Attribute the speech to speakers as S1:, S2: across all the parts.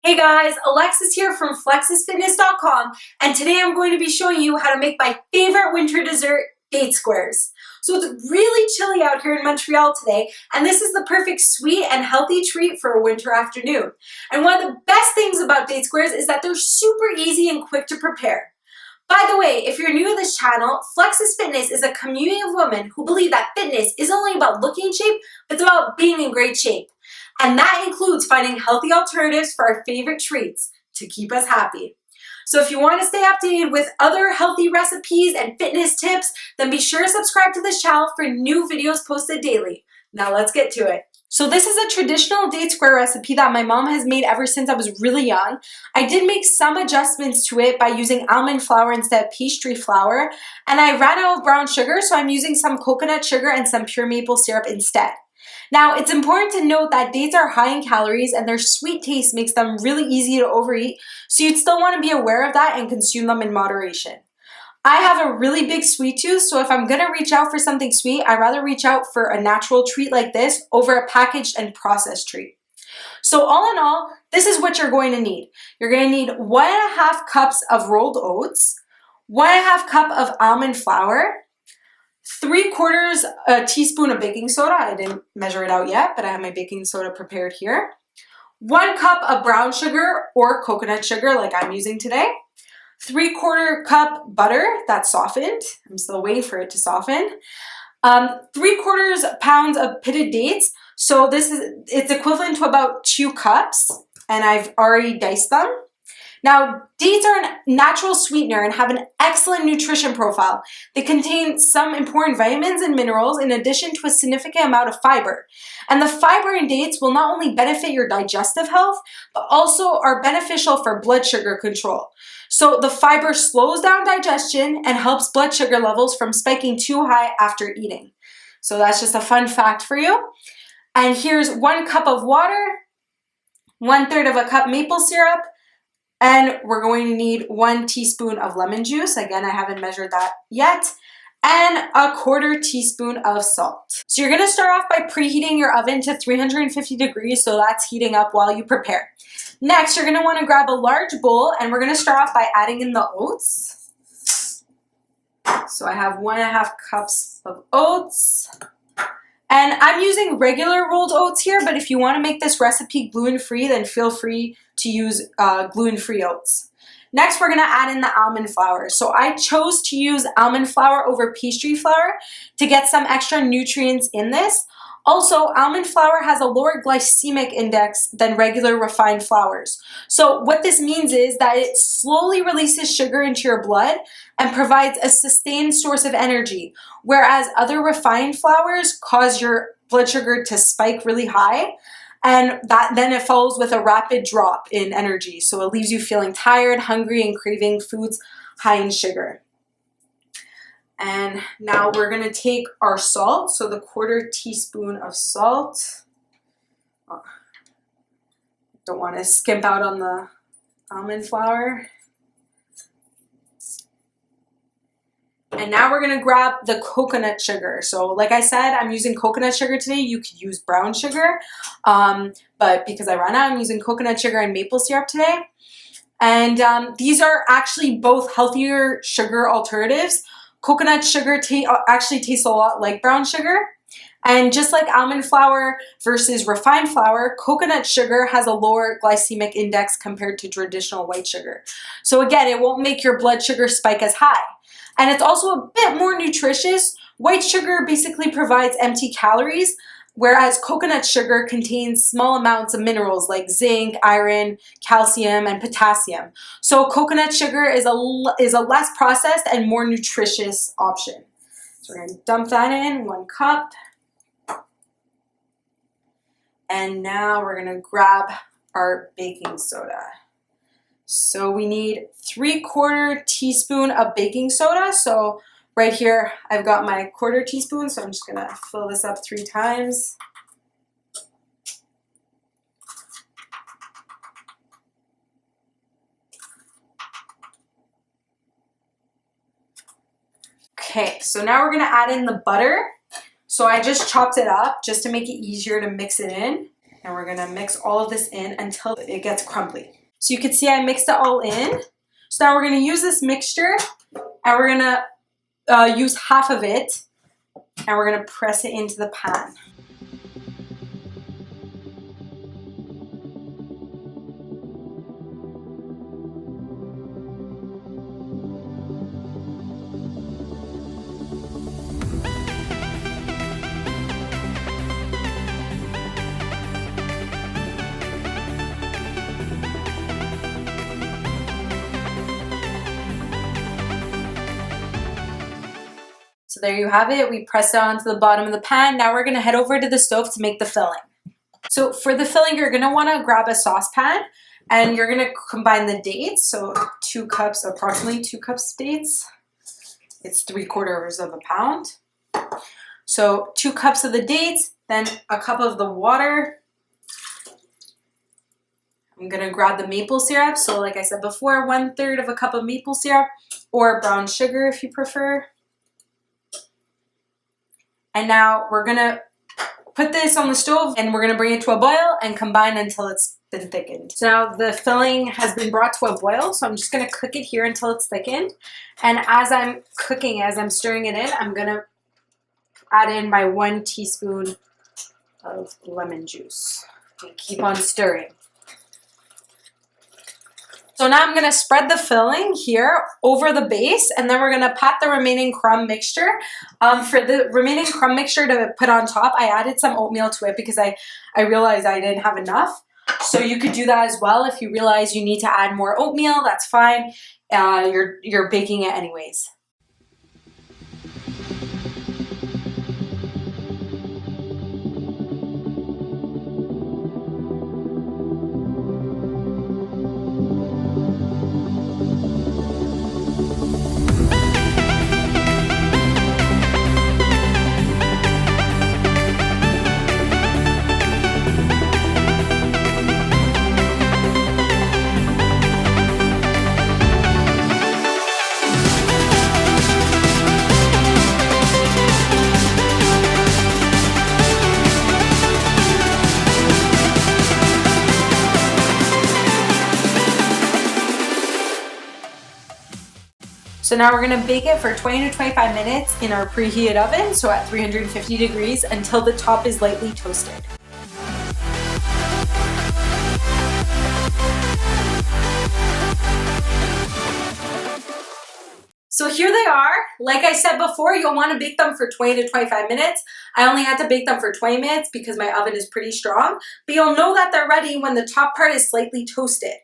S1: Hey guys, Alexis here from flexusfitness.com, and today I'm going to be showing you how to make my favorite winter dessert, date squares. So it's really chilly out here in Montreal today, and this is the perfect sweet and healthy treat for a winter afternoon. And one of the best things about date squares is that they're super easy and quick to prepare. By the way, if you're new to this channel, Flexus Fitness is a community of women who believe that fitness isn't only about looking in shape, but it's about being in great shape. And that includes finding healthy alternatives for our favorite treats to keep us happy. So if you want to stay updated with other healthy recipes and fitness tips, then be sure to subscribe to this channel for new videos posted daily. Now let's get to it. So this is a traditional date square recipe that my mom has made ever since I was really young. I did make some adjustments to it by using almond flour instead of pastry flour, and I ran out of brown sugar, so I'm using some coconut sugar and some pure maple syrup instead. Now, it's important to note that dates are high in calories and their sweet taste makes them really easy to overeat, so you'd still want to be aware of that and consume them in moderation. I have a really big sweet tooth, so if I'm going to reach out for something sweet, I'd rather reach out for a natural treat like this over a packaged and processed treat. So all in all, this is what you're going to need. You're going to need 1.5 cups of rolled oats, 1.5 cup of almond flour, 3/4 a teaspoon of baking soda. I didn't measure it out yet, but I have my baking soda prepared here. 1 cup of brown sugar or coconut sugar like I'm using today. 3/4 cup butter that's softened. I'm still waiting for it to soften. 3/4 pounds of pitted dates. So it's equivalent to about 2 cups, and I've already diced them. Now, dates are a natural sweetener and have an excellent nutrition profile. They contain some important vitamins and minerals in addition to a significant amount of fiber. And the fiber in dates will not only benefit your digestive health, but also are beneficial for blood sugar control. So the fiber slows down digestion and helps blood sugar levels from spiking too high after eating. So that's just a fun fact for you. And here's 1 cup of water, 1/3 of a cup maple syrup, and we're going to need 1 teaspoon of lemon juice. Again, I haven't measured that yet. And 1/4 teaspoon of salt. So you're gonna start off by preheating your oven to 350 degrees, so that's heating up while you prepare. Next, you're gonna wanna grab a large bowl, and we're gonna start off by adding in the oats. So I have 1.5 cups of oats. And I'm using regular rolled oats here, but if you wanna make this recipe gluten-free, then feel free to use gluten-free oats. Next, we're gonna add in the almond flour. So I chose to use almond flour over pastry flour to get some extra nutrients in this. Also, almond flour has a lower glycemic index than regular refined flours. So what this means is that it slowly releases sugar into your blood and provides a sustained source of energy, whereas other refined flours cause your blood sugar to spike really high, and then it follows with a rapid drop in energy. So it leaves you feeling tired, hungry, and craving foods high in sugar. And now we're gonna take our salt, so the 1/4 teaspoon of salt. Don't wanna skimp out on the almond flour. And now we're gonna grab the coconut sugar. So like I said, I'm using coconut sugar today. You could use brown sugar, but because I ran out, I'm using coconut sugar and maple syrup today. And these are actually both healthier sugar alternatives. Coconut sugar actually tastes a lot like brown sugar. And just like almond flour versus refined flour, coconut sugar has a lower glycemic index compared to traditional white sugar. So again, it won't make your blood sugar spike as high. And it's also a bit more nutritious. White sugar basically provides empty calories, whereas coconut sugar contains small amounts of minerals like zinc, iron, calcium, and potassium. So coconut sugar is a less processed and more nutritious option. So we're gonna dump that in, 1 cup. And now we're gonna grab our baking soda. So we need 3/4 teaspoon of baking soda. So right here, I've got my 1/4 teaspoon, so I'm just gonna fill this up 3 times. Okay, so now we're gonna add in the butter. So I just chopped it up just to make it easier to mix it in. And we're gonna mix all of this in until it gets crumbly. So you can see I mixed it all in. So now we're gonna use this mixture and we're gonna use half of it and we're gonna press it into the pan. So there you have it. We pressed it onto the bottom of the pan. Now we're gonna head over to the stove to make the filling. So for the filling, you're gonna wanna grab a saucepan and you're gonna combine the dates. So 2 cups, approximately 2 cups of dates. It's 3/4 of a pound. So 2 cups of the dates, then a cup of the water. I'm gonna grab the maple syrup. So like I said before, 1/3 of a cup of maple syrup or brown sugar if you prefer. And now we're gonna put this on the stove and we're gonna bring it to a boil and combine until it's been thickened. So now the filling has been brought to a boil, so I'm just gonna cook it here until it's thickened. And as I'm cooking, as I'm stirring it in, I'm gonna add in my 1 teaspoon of lemon juice. And keep on stirring. So now I'm gonna spread the filling here over the base and then we're gonna pat the remaining crumb mixture. For the remaining crumb mixture to put on top, I added some oatmeal to it because I realized I didn't have enough. So you could do that as well. If you realize you need to add more oatmeal, that's fine. You're baking it anyways. So now we're gonna bake it for 20 to 25 minutes in our preheated oven, so at 350 degrees until the top is lightly toasted. So here they are. Like I said before, you'll want to bake them for 20 to 25 minutes. I only had to bake them for 20 minutes because my oven is pretty strong, but you'll know that they're ready when the top part is slightly toasted.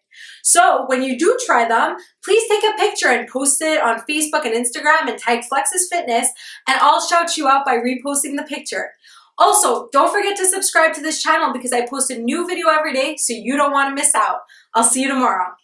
S1: So when you do try them, please take a picture and post it on Facebook and Instagram and tag Flex's Fitness, and I'll shout you out by reposting the picture. Also, don't forget to subscribe to this channel because I post a new video every day, so you don't want to miss out. I'll see you tomorrow.